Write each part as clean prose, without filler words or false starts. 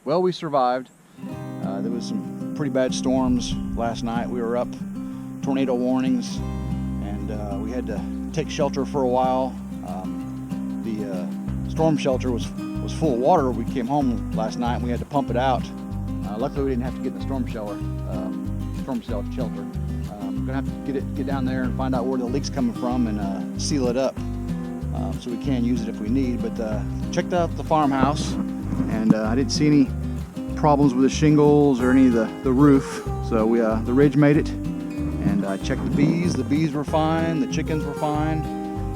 Well, we survived. There was some pretty bad storms last night. We were up, tornado warnings, and we had to take shelter for a while. The storm shelter was full of water. We came home last night and we had to pump it out. Luckily, we didn't have to get in the storm shelter. I'm gonna have to get down there and find out where the leak's coming from and seal it up so we can use it if we need. But checked out the farmhouse, and I didn't see any problems with the shingles or any of the roof. So the ridge made it, and I checked the bees. The bees were fine. The chickens were fine.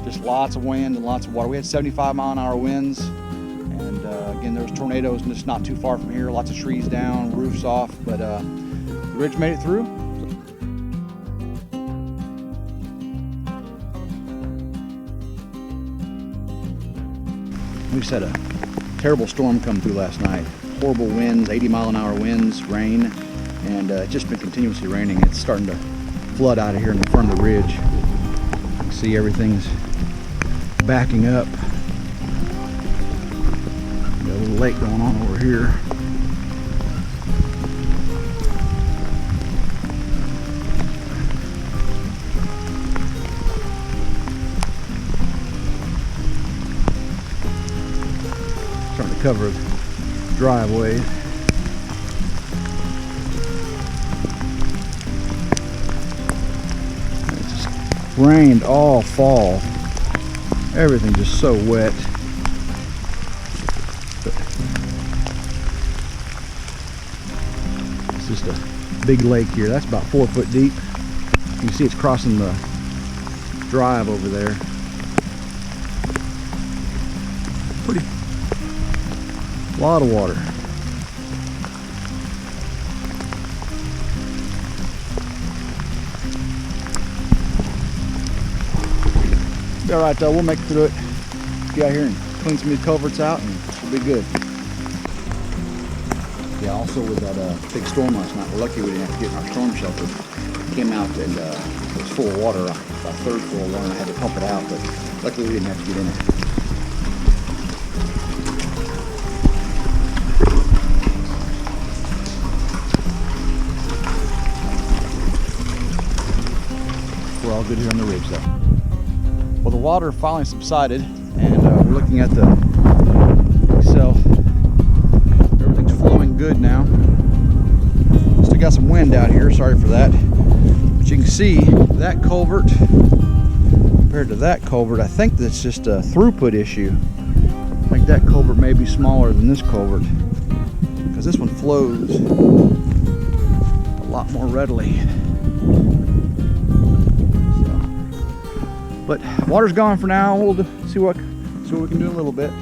Just lots of wind and lots of water. We had 75-mile-an-hour winds, and again, there was tornadoes just not too far from here. Lots of trees down, roofs off, but the ridge made it through. We just had a terrible storm come through last night. Horrible winds, 80-mile-an-hour winds, rain, and it's just been continuously raining. It's starting to flood out of here in the front of the ridge. You can see everything's backing up. Got a little lake going on over here. Starting to cover the driveway. It just rained all fall. Everything just so wet. But it's just a big lake here. That's about 4 foot deep. You can see it's crossing the drive over there. Pretty. A lot of water. Be all right though, we'll make it through it. Get out here and clean some of these culverts out and we'll be good. Yeah, also with that big storm last night, we're lucky we didn't have to get in our storm shelter. Came out and it was full of water, about a third full of water, and I had to pump it out, but luckily we didn't have to get in it. We're all good here on the ridge though. Well, the water finally subsided, and we're looking at the Excel. Everything's flowing good now. Still got some wind out here, sorry for that. But you can see that culvert compared to that culvert, I think that's just a throughput issue. I think that culvert may be smaller than this culvert, because this one flows a lot more readily. But water's gone for now. We'll see what we can do in a little bit.